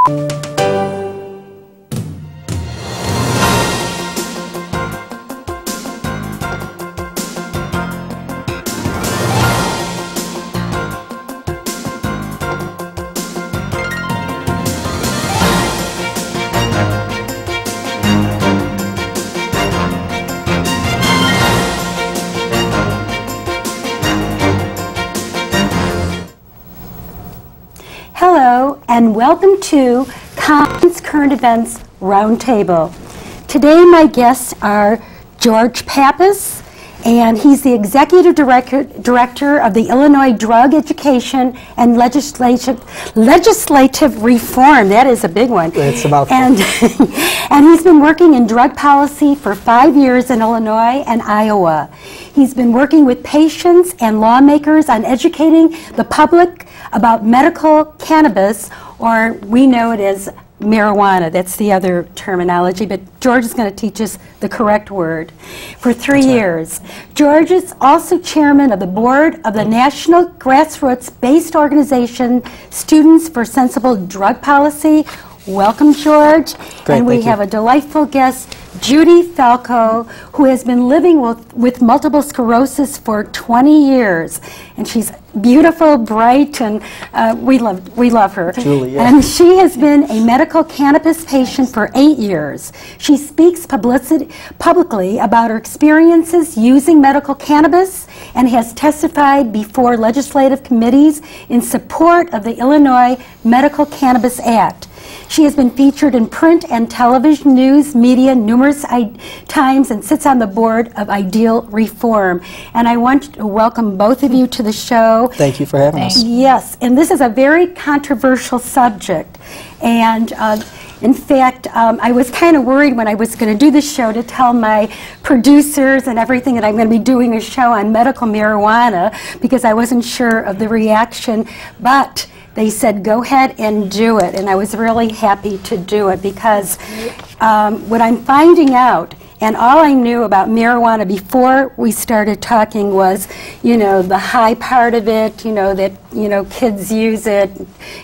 Hello, and welcome to Cahnmann's Current Events Roundtable. Today my guests are George Pappas, and he's the Executive Director of the Illinois Drug Education and Legislative Reform. That is a big one. It's a mouthful. And he's been working in drug policy for 5 years in Illinois and Iowa. He's been working with patients and lawmakers on educating the public about medical cannabis, or we know it as marijuana. That's the other terminology, but George is going to teach us the correct word, for 3 years. George is also chairman of the board of the national grassroots-based organization Students for Sensible Drug Policy. Welcome, George. Great, and we have a delightful guest, Judy Falco, who has been living with multiple sclerosis for 20 years. And she's beautiful, bright, and we love her. Julie, yeah. And she has been a medical cannabis patient for 8 years. She speaks publicly about her experiences using medical cannabis and has testified before legislative committees in support of the Illinois Medical Cannabis Act. She has been featured in print and television news media numerous times and sits on the board of Ideal Reform. And I want to welcome both of you to the show. Thank you for having us. Yes, and this is a very controversial subject. And in fact, I was kind of worried when I was going to do this show to tell my producers and everything that I'm going to be doing a show on medical marijuana because I wasn't sure of the reaction. But they said, go ahead and do it. And I was really happy to do it because what I'm finding out, and all I knew about marijuana before we started talking was, you know, the high part of it, you know, that, you know, kids use it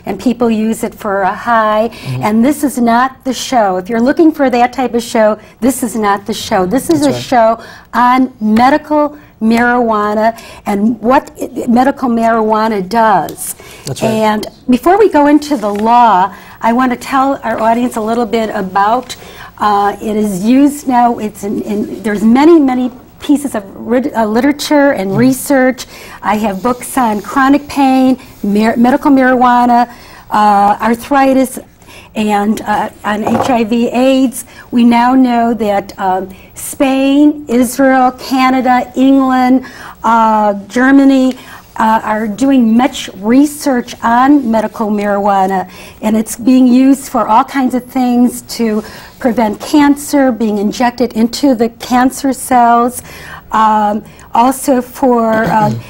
and people use it for a high. Mm-hmm. And this is not the show. If you're looking for that type of show, this is not the show. This is a show on medical marijuana and what medical marijuana does. That's right. And before we go into the law, I want to tell our audience a little bit about it is used now. It's there's many pieces of literature and research. I have books on chronic pain, medical marijuana, arthritis, and on HIV/AIDS. We now know that Spain, Israel, Canada, England, Germany are doing much research on medical marijuana, and it's being used for all kinds of things to prevent cancer, being injected into the cancer cells, also for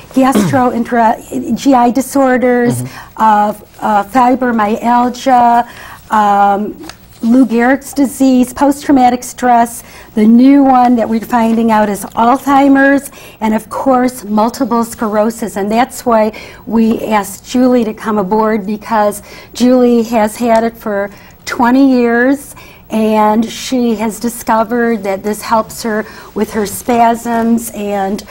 GI disorders, fibromyalgia, Lou Gehrig's disease, post-traumatic stress. The new one that we're finding out is Alzheimer's, and of course multiple sclerosis. And that's why we asked Julie to come aboard, because Julie has had it for 20 years and she has discovered that this helps her with her spasms, and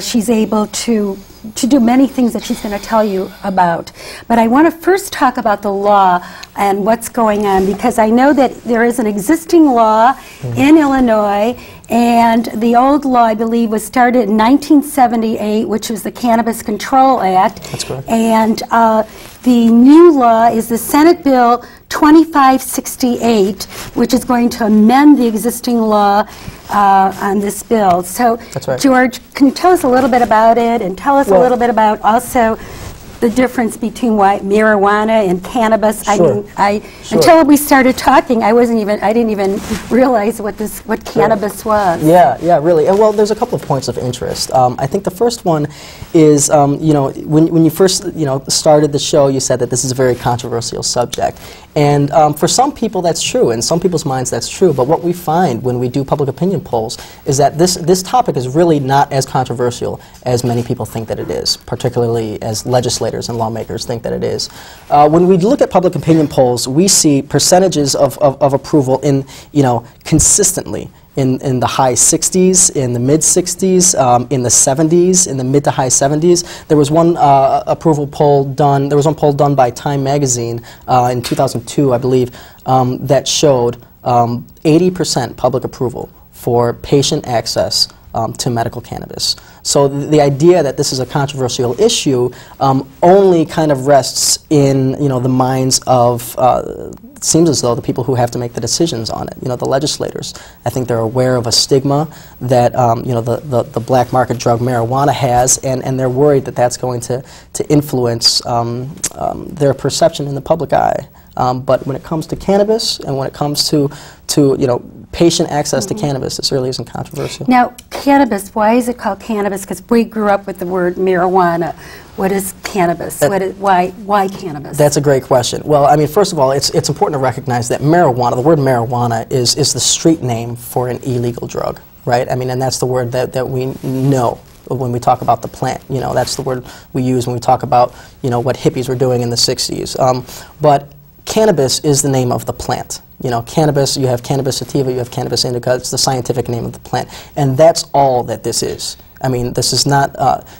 she's able to do many things that she's going to tell you about. But I want to first talk about the law and what's going on, because I know that there is an existing law in Illinois, and the old law, I believe, was started in 1978, which was the Cannabis Control Act. That's correct. And the new law is the Senate Bill 2568, which is going to amend the existing law on this bill. So, that's right. George, can you tell us a little bit about it, and tell us a little bit about also the difference between marijuana and cannabis? Sure. I mean, until we started talking, I didn't even realize what cannabis was. Yeah, really. And well, there's a couple of points of interest. I think the first one is, you know, when you first, you know, started the show, you said that this is a very controversial subject. And for some people that's true, in some people's minds that's true, but what we find when we do public opinion polls is that this topic is really not as controversial as many people think that it is, particularly as legislators legislators and lawmakers think that it is. When we look at public opinion polls, we see percentages of approval in, consistently in the high 60s, in the mid 60s, in the 70s, in the mid to high 70s. There was one poll done by Time Magazine in 2002, I believe, that showed 80% public approval for patient access to medical cannabis. So the idea that this is a controversial issue only kind of rests in the minds of it seems as though the people who have to make the decisions on it, the legislators. I think they're aware of a stigma that the black market drug marijuana has, and they're worried that that's going to influence their perception in the public eye. But when it comes to cannabis and when it comes to patient access to cannabis, this really isn't controversial. Now, cannabis, why is it called cannabis? Because we grew up with the word marijuana. What is cannabis? Why cannabis? That's a great question. Well, I mean, first of all, it's important to recognize that marijuana, the word marijuana, is the street name for an illegal drug, right? I mean, and that's the word that we know when we talk about the plant. That's the word we use when we talk about, what hippies were doing in the 60s. But cannabis is the name of the plant. Cannabis, you have cannabis sativa, you have cannabis indica, it's the scientific name of the plant. And that's all that this is. I mean, this is not,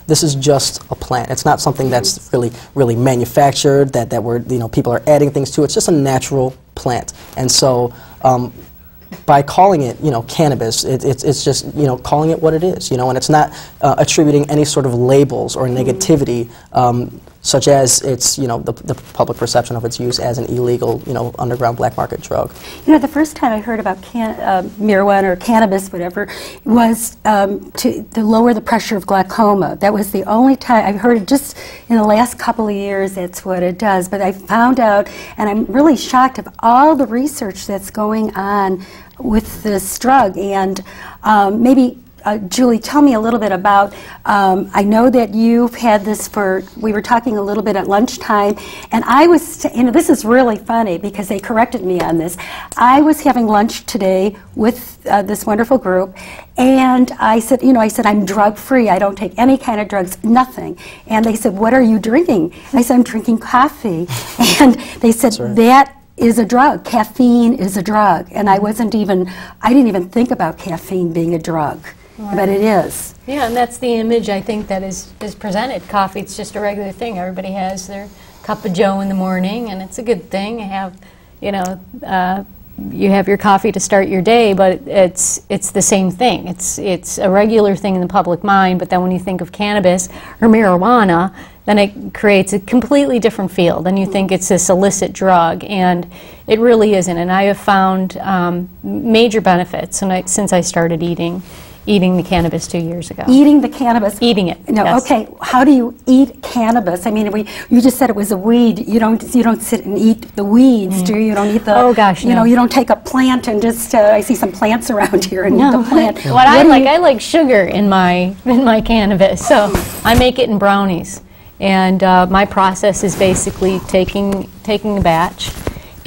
this is just a plant. It's not something that's really manufactured, that people are adding things to. It's just a natural plant. And so, by calling it, cannabis, it's just, calling it what it is, and it's not attributing any sort of labels or negativity, such as its, the public perception of its use as an illegal, underground black market drug. The first time I heard about marijuana or cannabis, whatever, was to lower the pressure of glaucoma. That was the only time I've heard it. Just in the last couple of years, that's what it does. But I found out, and I'm really shocked of all the research that's going on with this drug. And maybe Julie, tell me a little bit about, I know that you've had this we were talking a little bit at lunchtime, and I was, this is really funny because they corrected me on this. I was having lunch today with this wonderful group, and I said, I'm drug-free. I don't take any kind of drugs, nothing. And they said, what are you drinking? I said, I'm drinking coffee. And they said, that is a drug. Caffeine is a drug. And I didn't even think about caffeine being a drug. Wow. But it is. Yeah, and that's the image I think that is presented. Coffee, it's just a regular thing. Everybody has their cup of joe in the morning, and it's a good thing. You have, you have your coffee to start your day, but it's the same thing. It's a regular thing in the public mind, but then when you think of cannabis or marijuana, then it creates a completely different field, and you think it's this illicit drug, and it really isn't. And I have found major benefits since I started eating the cannabis 2 years ago. Eating the cannabis? Eating it. No, yes. Okay. How do you eat cannabis? I mean, you just said it was a weed. You don't sit and eat the weeds, do you? You don't eat the. Oh gosh, no. You don't take a plant and just. I see some plants around here and eat the plant. I like sugar in my cannabis, so I make it in brownies, and my process is basically taking a batch.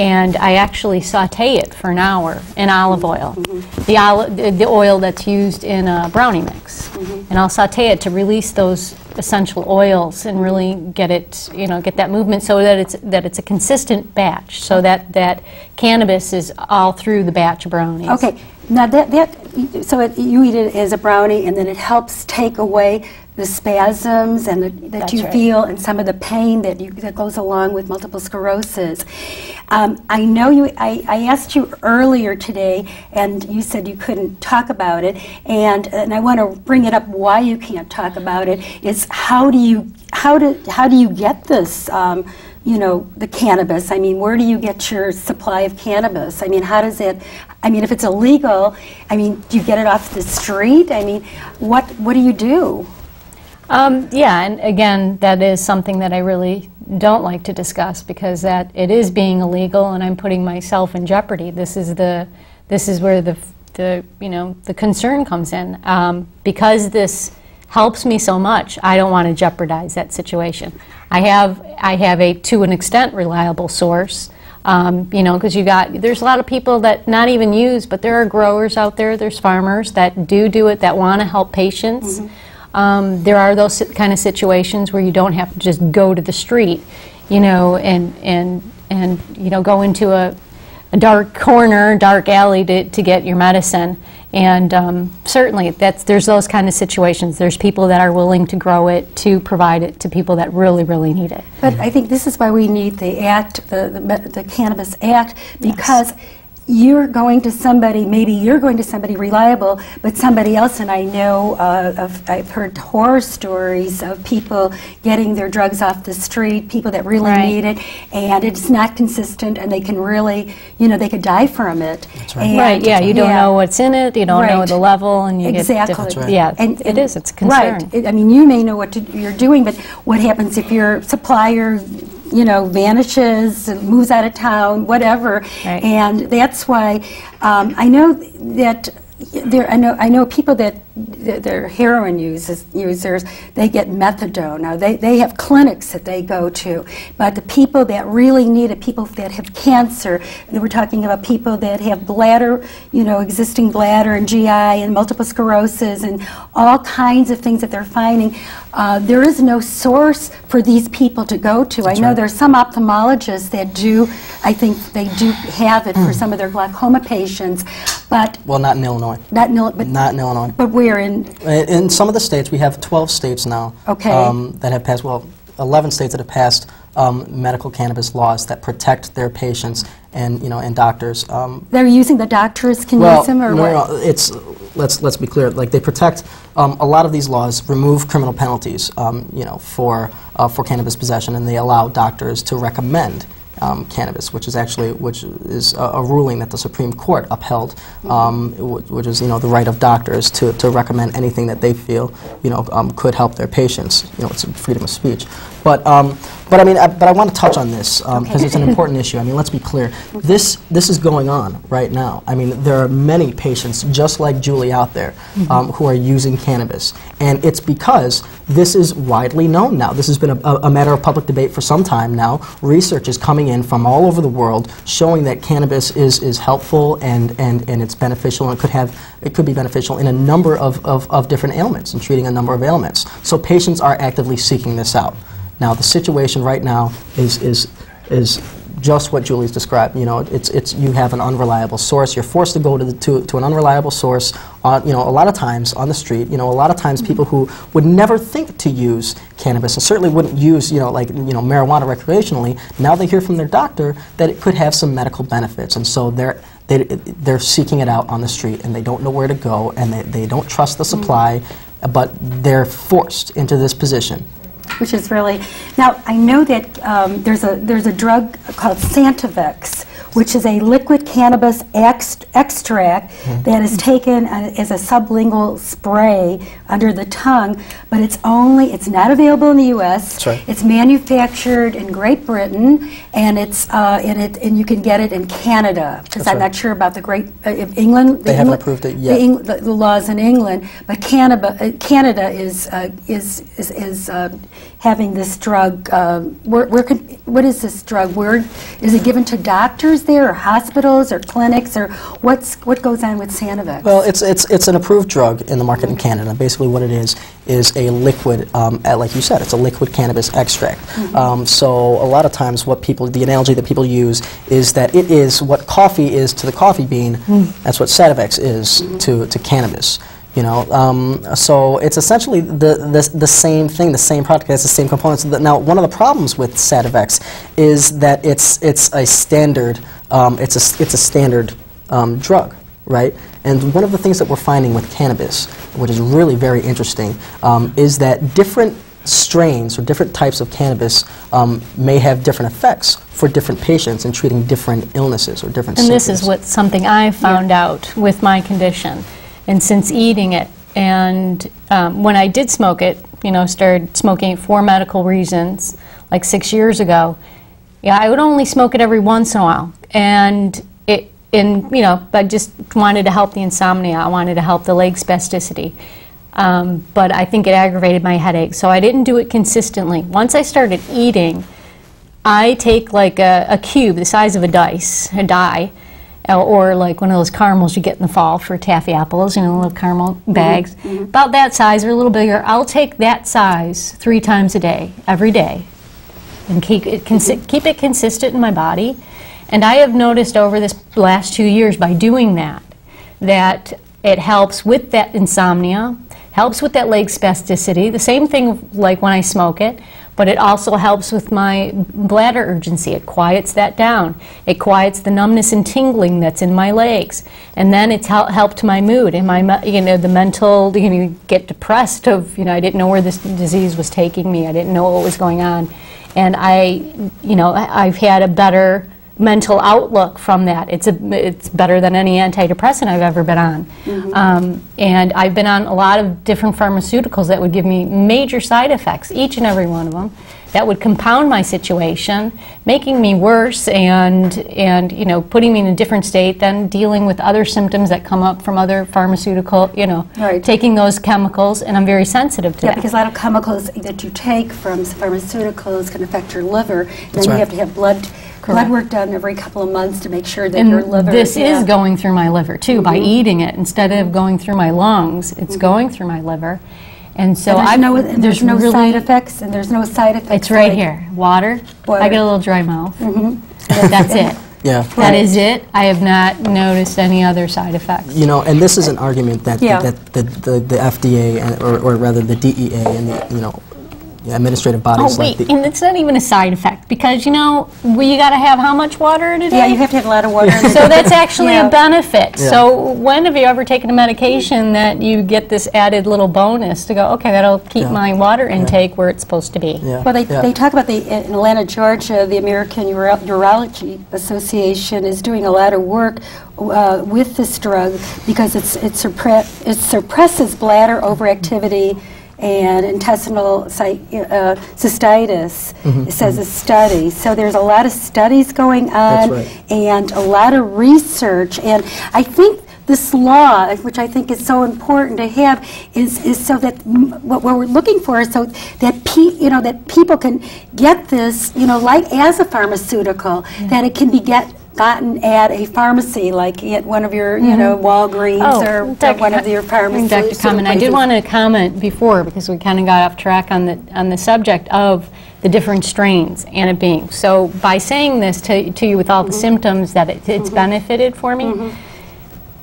And I actually saute it for an hour in olive oil, the oil that's used in a brownie mix. And I'll saute it to release those essential oils and really get it, get that movement so that it's a consistent batch, so that cannabis is all through the batch of brownies. Okay, now you eat it as a brownie, and then it helps take away the spasms and that you feel, and some of the pain that goes along with multiple sclerosis. I know I asked you earlier today, and you said you couldn't talk about it, and I want to bring it up why you can't talk about it. Is how do you get this? The cannabis. I mean, where do you get your supply of cannabis? I mean, how does it? I mean, if it's illegal, I mean, do you get it off the street? I mean, what do you do? Yeah, and again, that is something that I really don't like to discuss, because that it is being illegal, and I'm putting myself in jeopardy. This is where the concern comes in. Because this helps me so much, I don't want to jeopardize that situation. I have to an extent, reliable source. Because there's a lot of people that not even use, but there are growers out there, there's farmers that do it, that want to help patients. There are those kind of situations where you don't have to just go to the street, you know, and you know, go into a dark corner, dark alley to get your medicine. And certainly, there's those kind of situations. There's people that are willing to grow it, to provide it to people that really, really need it. But I think this is why we need the Act, the Cannabis Act, because you're going to somebody, maybe you're going to somebody reliable, but somebody else, and I know I've heard horror stories of people getting their drugs off the street, people that really need it, and it's not consistent, and they can really, you know, they could die from it. That's right. And Right, yeah, you don't know what's in it, you don't know the level, and you get Exactly. different, yeah, And it's a concern. Right. I mean, you may know what you're doing, but what happens if your supplier, you know, vanishes, moves out of town, whatever, and that's why I know that I know people that they're heroin users. They get methadone. Now they have clinics that they go to, but the people that really need it, people that have cancer, we're talking about people that have bladder, you know, existing bladder and GI and multiple sclerosis and all kinds of things that they're finding. There is no source for these people to go to. I know there's some ophthalmologists that do. I think they do have it for some of their glaucoma patients, but well, not in Illinois. Not in Illinois. But we're in some of the states. We have 12 states now that have passed. Well, 11 states that have passed medical cannabis laws that protect their patients and, you know, and doctors. They're using the doctors can use them, or what? No, it's let's be clear. Like, they protect a lot of these laws remove criminal penalties, you know, for cannabis possession, and they allow doctors to recommend cannabis, which is a ruling that the Supreme Court upheld, which is, you know, the right of doctors to recommend anything that they feel, you know, could help their patients. You know, it's freedom of speech. But I mean, but I want to touch on this because it's an important issue. I mean, let's be clear. This is going on right now. I mean, there are many patients just like Julie out there who are using cannabis, and it's because this is widely known now. This has been a matter of public debate for some time now. Research is coming in from all over the world showing that cannabis is helpful and it's beneficial, and it could be beneficial in a number of different ailments and treating a number of ailments. So patients are actively seeking this out. Now, the situation right now is just what Julie's described. You know, it's you have an unreliable source. You're forced to go to an unreliable source. You know, a lot of times on the street. You know, a lot of times people who would never think to use cannabis and certainly wouldn't use, you know, like, you know, marijuana recreationally. Now they hear from their doctor that it could have some medical benefits, and so they're seeking it out on the street, and they don't know where to go, and they don't trust the supply, but they're forced into this position. Which is really, now I know that there's a drug called Santivex, which is a liquid cannabis extract that is taken as a sublingual spray under the tongue, but it's not available in the U.S. That's right. It's manufactured in Great Britain, and and you can get it in Canada, because I'm not sure about England. They haven't approved it yet. The laws in England, but Canada is having this drug. What is this drug? Where is it given to doctors there, or hospitals, or clinics, or what goes on with Santivex? Well, it's an approved drug in the market in Canada. Basically, what it is a liquid, like you said, it's a liquid cannabis extract. So a lot of times, the analogy that people use is that it is what coffee is to the coffee bean. That's what Santivex is to cannabis. You know, so it's essentially the same thing, the same product, has the same components. Now, one of the problems with Santivex is that it's a standard drug, right? And one of the things that we're finding with cannabis, which is really very interesting, is that different strains or different types of cannabis may have different effects for different patients in treating different illnesses or different symptoms. And this is something I found out with my condition. And since eating it, and when I did smoke it, you know, started smoking it for medical reasons, like 6 years ago, yeah, I would only smoke it every once in a while. And you know, I just wanted to help the insomnia. I wanted to help the leg spasticity. But I think it aggravated my headache, so I didn't do it consistently. Once I started eating, I take like a cube the size of a die, or like one of those caramels you get in the fall for taffy apples, you know, little caramel bags, about that size or a little bigger. I'll take that size 3 times a day, every day, and keep it consistent in my body. And I have noticed over this last 2 years by doing that, that it helps with that insomnia, helps with that leg spasticity, the same thing like when I smoke it, but it also helps with my bladder urgency. It quiets that down. It quiets the numbness and tingling that's in my legs. And then it's helped my mood and my, you know, the mental, you get depressed of, you know, I didn't know where this disease was taking me. I didn't know what was going on. And I've had a better mental outlook from that. It's better than any antidepressant I've ever been on. And I've been on a lot of different pharmaceuticals that would give me major side effects, each and every one of them, that would compound my situation, making me worse and you know, putting me in a different state than dealing with other symptoms that come up from other pharmaceutical, you know, taking those chemicals, and I'm very sensitive to that. Because a lot of chemicals that you take from pharmaceuticals can affect your liver, and then you have to have blood work done every couple of months to make sure that your liver... This is going through my liver, too, by eating it. Instead of going through my lungs, it's going through my liver. And so there's no side effects, and there's no side effects. It's right here. Water. I get a little dry mouth. That's it. Yeah. That is it. I have not noticed any other side effects. You know, and this is an argument that the FDA, or rather the DEA and the, you know, administrative bodies. Oh wait, and it's not even a side effect, because you know, you got to have how much water in a day? Yeah, you have to have a lot of water in a day. So that's actually a benefit. So when have you ever taken a medication that you get this added little bonus to go, okay, that'll keep my water intake where it's supposed to be? Well, they talk about in Atlanta, Georgia, the American Urology Association is doing a lot of work with this drug because it suppresses bladder overactivity and intestinal cystitis. It says a study. So there's a lot of studies going on and a lot of research. And I think this law, which I think is so important to have, is so that what we're looking for is so that that people can get this, you know, like as a pharmaceutical, that it can be gotten at a pharmacy, like at one of your, you know, Walgreens or one of your pharmacies. Dr. Cahnmann, I did want to comment before, because we kind of got off track on the subject of the different strains and it being. So by saying this to you with all the symptoms that it's benefited for me,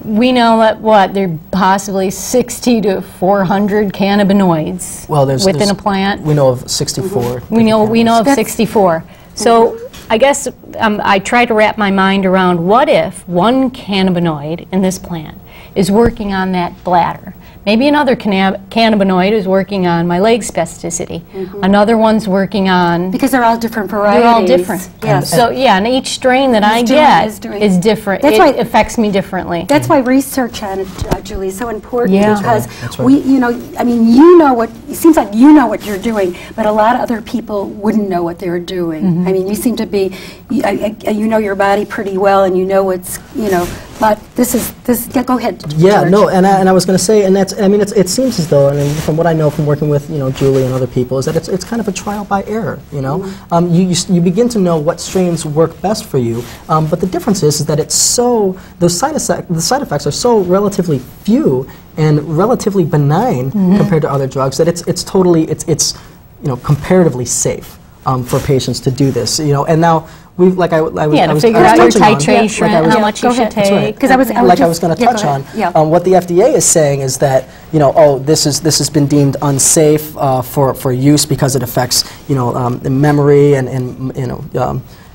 we know that there are possibly 60 to 400 cannabinoids within a plant. We know of 64. We know of 64. So I guess I try to wrap my mind around, what if one cannabinoid in this plant is working on that bladder? Maybe another cannabinoid is working on my leg spasticity. Another one's working on... Because they're all different varieties. They're all different. So yeah, and each strain that I get is different. It affects me differently. That's why research on it, Julie, is so important, because it seems like you know what you're doing, but a lot of other people wouldn't know what they're doing. I mean, you seem to be, you know your body pretty well, and you know what's, you know, but go ahead, George. Yeah, no, and I was going to say, and that's, I mean, it seems as though, I mean, from what I know from working with, you know, Julie and other people, is that it's kind of a trial by error, you know? You begin to know what strains work best for you, but the difference is that it's so, the side effects are so relatively few and relatively benign compared to other drugs that it's totally, it's you know, comparatively safe for patients to do this, you know, and now, like I was figure out your titration, how much you should take. Because I was going to touch on what the FDA is saying is that, you know, oh, this has been deemed unsafe for use because it affects, you know, memory and you know,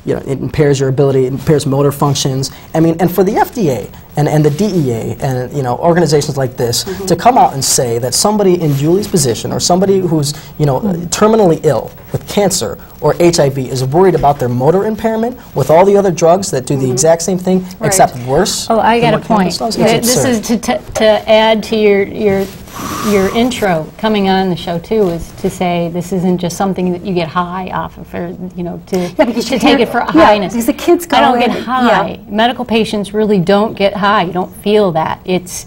it impairs your ability, it impairs motor functions. I mean, and for the FDA and the DEA and, you know, organizations like this to come out and say that somebody in Julie's position or somebody who's, you know, terminally ill with cancer or HIV is worried about their motor impairment with all the other drugs that do the exact same thing except worse. Oh, I got a point. This is to add to your intro coming on the show too, is to say this isn't just something that you get high off of, or, you know, to take it for highness. Because the kids go I don't get high. Medical patients really don't get high. You don't feel that. It's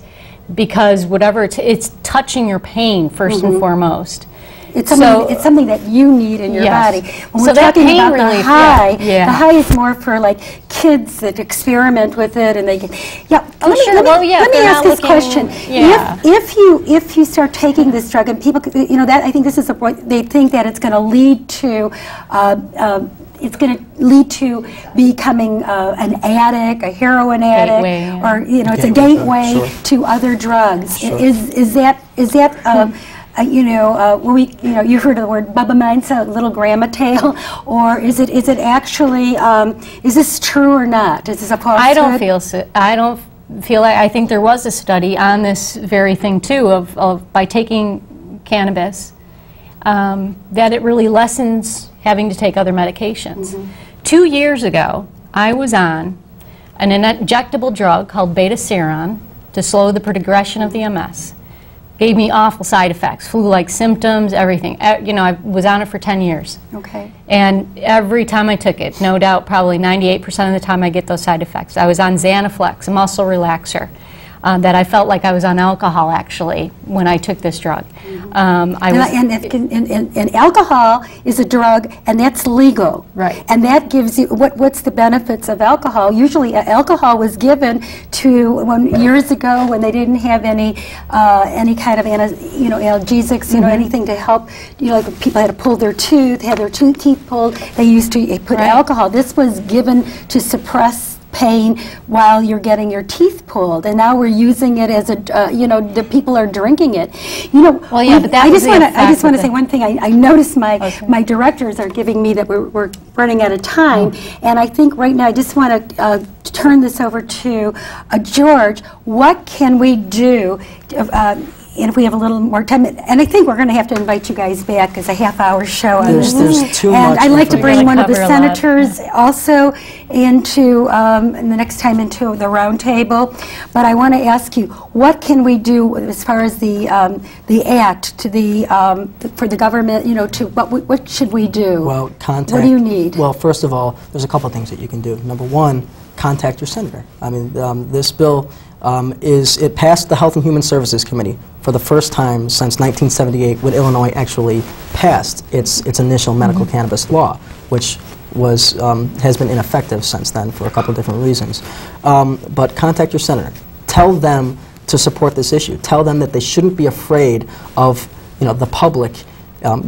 because whatever it's touching your pain first and foremost. It's something that you need in your body. When we're talking about the high is more for like kids that experiment with it, and they get, Well, yeah, let me they're ask not this looking- question. yeah. If you start taking this drug, and people, that I think this is a point, they think that it's going to lead to becoming an addict, a heroin addict, Gateway, or it's a gateway to other drugs. Sure. Is that you heard of the word Bubba Mindset, little grandma tale, or is it actually is this true or not? Is this a falsehood? I don't feel like, I think there was a study on this very thing too, of by taking cannabis, that it really lessens having to take other medications. 2 years ago, I was on an injectable drug called beta-seron to slow the progression of the MS. Gave me awful side effects, flu-like symptoms, everything. I was on it for 10 years. Okay. And every time I took it, no doubt, probably 98% of the time I get those side effects. I was on Xanaflex, a muscle relaxer, that I felt like I was on alcohol, actually, when I took this drug. And alcohol is a drug, and that's legal. Right. And that gives you, what's the benefits of alcohol? Usually alcohol was given to, years ago when they didn't have any kind of analgesics, anything to help, like people had to pull their tooth, had their teeth pulled, they used to put alcohol. This was given to suppress pain while you're getting your teeth pulled, and now we're using it as a the people are drinking it. Well, yeah, but that I just want to say one thing. I noticed my directors are giving me that we're running out of time, and I think right now I just want to turn this over to George. What can we do? And if we have a little more time, and I think we're going to have to invite you guys back because a half-hour show on this. There's too much. And I'd like to bring one of the cover a lot. senators also into the next time into the roundtable. But I want to ask you, what can we do as far as the act to for the government? To what should we do? Well, contact. What do you need? Well, first of all, there's a couple of things that you can do. Number one, contact your senator. I mean, this bill it passed the Health and Human Services Committee for the first time since 1978, when Illinois actually passed its initial medical cannabis law, which has been ineffective since then for a couple of different reasons. But contact your senator. Tell them to support this issue. Tell them that they shouldn't be afraid of the public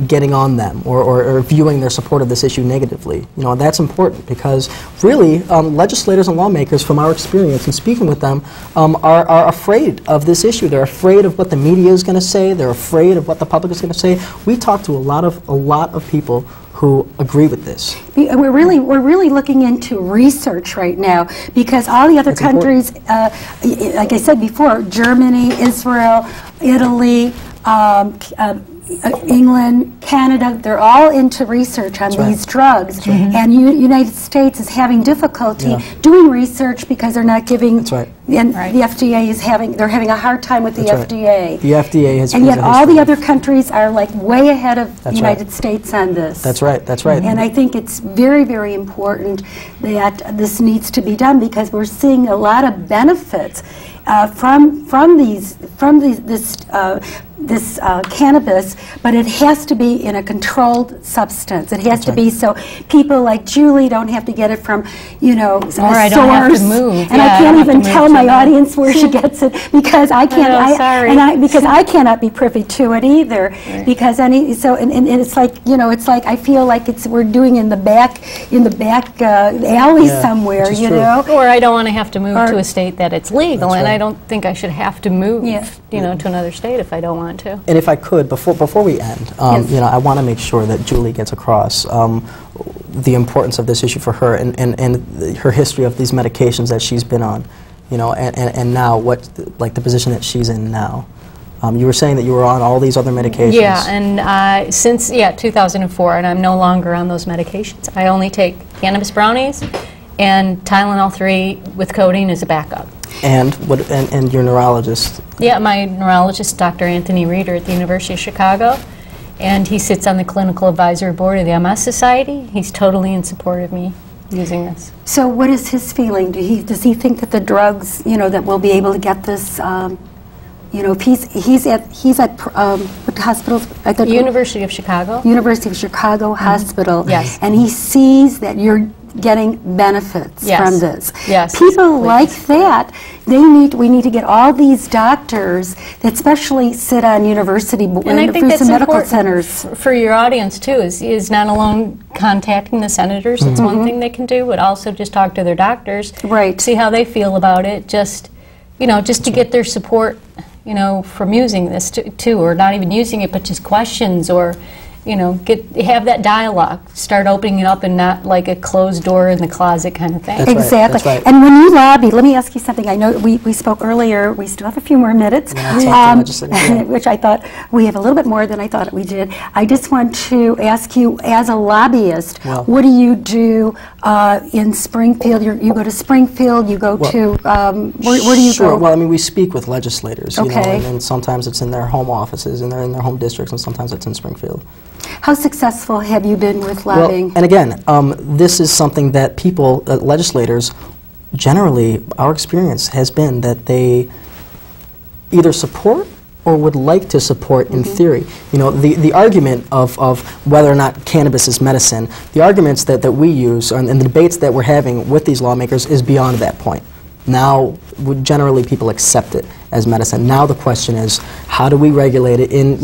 getting on them or viewing their support of this issue negatively. That's important because really legislators and lawmakers, from our experience in speaking with them, are afraid of this issue. They're afraid of what the media is going to say. They're afraid of what the public is going to say. We talk to a lot of people who agree with this. We're really looking into research right now because all the other countries, like I said before, Germany, Israel, Italy, England, Canada, they're all into research on these drugs. And United States is having difficulty doing research because they're not giving, and the FDA is having a hard time with the FDA. The FDA has, and yet all the other countries are like way ahead of the United States on this. That's right. And I think it's very, very important that this needs to be done because we're seeing a lot of benefits from this cannabis, but it has to be in a controlled substance. It has to be so people like Julie don't have to get it from, a source. I don't have to move. And I can't even tell my audience where she gets it because I can't. Because I cannot be privy to it either. Right. Because and it's like it's like I feel like we're doing in the back alley somewhere. Or I don't want to have to move to a state that it's legal, and I don't think I should have to move. To another state if I don't want to. And if I could, before we end, I want to make sure that Julie gets across the importance of this issue for her and her history of these medications that she's been on, and now the position that she's in now. You were saying that you were on all these other medications. Yeah, and since 2004, and I'm no longer on those medications. I only take cannabis brownies and Tylenol 3 with codeine as a backup. And your neurologist? Yeah, my neurologist, Dr. Anthony Reeder at the University of Chicago, and he sits on the clinical advisory board of the MS Society. He's totally in support of me using this. So what is his feeling? Does he think that the drugs, that we'll be able to get this, if he's at what hospital? University of Chicago. University of Chicago Hospital. Yes. And he sees that you're getting benefits Yes. from this. Yes, People please. like that, we need to get all these doctors that especially sit on university And I think that's medical important centers. for your audience too, is not alone contacting the senators, that's one thing they can do, but also just talk to their doctors, Right. see how they feel about it, just to get their support, from using this too, or not even using it, but just questions, or have that dialogue, start opening it up and not like a closed door in the closet kind of thing. That's right, Exactly. that's right. And when you lobby, let me ask you something. I know we spoke earlier. We still have a few more minutes, Yeah, it's up to legislative, yeah. which I thought we have a little bit more than I thought we did. I just want to ask you, as a lobbyist, Well- what do you do in Springfield? You go to Springfield. You go to where do you Sure. go? Well, I mean, we speak with legislators, Okay. and sometimes it's in their home offices, and they're in their home districts, and sometimes it's in Springfield. How successful have you been with Well, lobbying? and again, this is something that people, legislators, generally, our experience has been that they either support or would like to support in theory. The argument of whether or not cannabis is medicine, the arguments that we use and the debates that we're having with these lawmakers is beyond that point. Now, generally people accept it as medicine. Now the question is, how do we regulate it in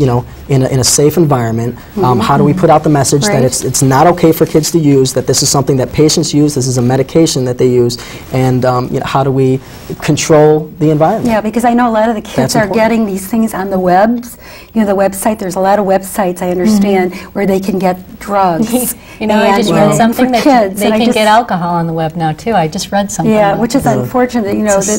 a safe environment? How do we put out the message that Right. it's not okay for kids to use, that this is something that patients use, this is a medication that they use, and how do we control the environment? Yeah, because I know a lot of the kids That's are important. getting these things on the webs. The website, there's a lot of websites, I understand, where they can get drugs. I just read And something for that kids, they and I can just- get alcohol on the web now too. I just read something. Yeah, about which is that. unfortunate,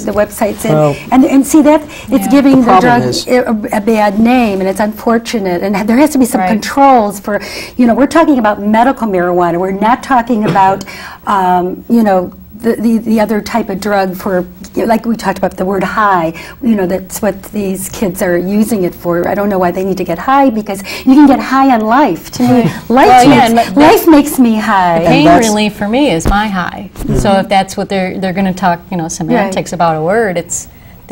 the websites. Well- And see that, it's Yeah. giving The the problem drug is- a bad name, and it's unfortunate. And there has to be some Right. controls for, we're talking about medical marijuana. We're not talking about, the other type of drug for, like we talked about the word high, that's what these kids are using it for. I don't know why they need to get high, because you can get high on life. To me, life makes me high. Pain that's- relief for me is my high. So if that's what they're going to talk, semantics about a word, that's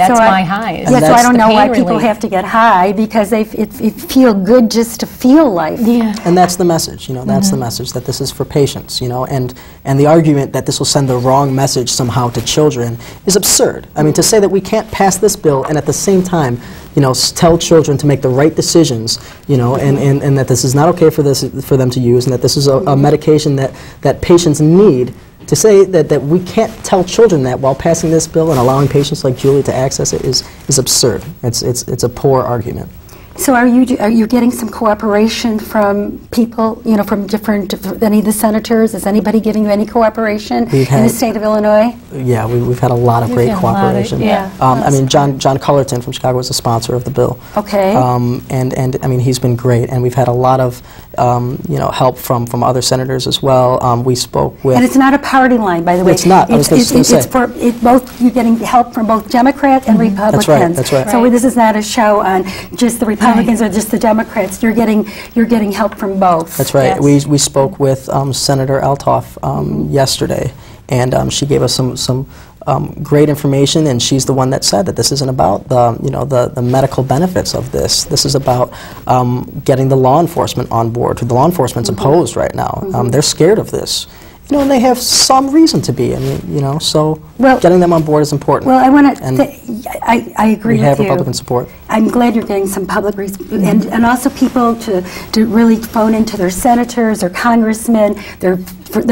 So my high. Yeah, so I that's don't the know why pain people relief. have to get high, because it feel good just to feel life. Yeah. And that's the message, that's the message, that this is for patients, and the argument that this will send the wrong message somehow to children is absurd. I mean, to say that we can't pass this bill and at the same time, tell children to make the right decisions, and that this is not okay for them to use, and that this is a medication that patients need. To say that we can't tell children that while passing this bill and allowing patients like Julie to access it is absurd. It's a poor argument. So are you getting some cooperation from people, from any of the senators? Is anybody giving you any cooperation in the state of Illinois? Yeah, we've had a lot of great had a lot of- cooperation. yeah. I mean, John Cullerton from Chicago was a sponsor of the bill. Okay. And I mean, he's been great, and we've had a lot of help from other senators as well. We spoke with. And it's not a party line, by the way. It's not. I was just gonna say. It's for you're getting help from both Democrats and Republicans. That's right. So this is not a show on just the Republicans or just the Democrats. You're getting help from both. That's right. Yes. We spoke with Senator Eltoff yesterday, and she gave us some great information, and she's the one that said that this isn't about the medical benefits of this. This is about getting the law enforcement on board. The law enforcement's opposed right now. They're scared of this. And they have some reason to be. I mean, so getting them on board is important. Well, I want to. And I agree we with have you. Republican support. I'm glad you're getting some public, and also people to really phone into their senators or congressmen, their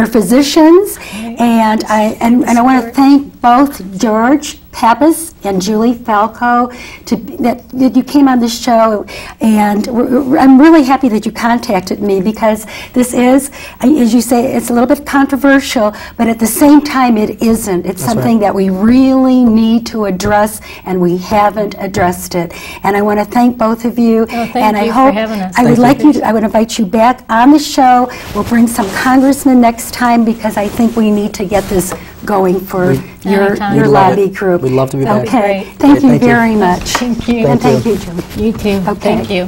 physicians, and I want to thank both George Pappas and Julie Falco that you came on this show, and I'm really happy that you contacted me, because this is, as you say, it's a little bit controversial, but at the same time it isn't. It's something that we really need to address, and we haven't addressed it. And I want to thank both of you. Thank and you I for hope having us. I would Thank like I would invite you back on the show. We'll bring some congressmen next time, because I think we need to get this going for your Anytime. We'd love lobby it. group. We'd love to be back. Okay. Great. Thank you Thank you. very much. Thank you. And Thank thank you, Julie. You too. Okay. Thank you.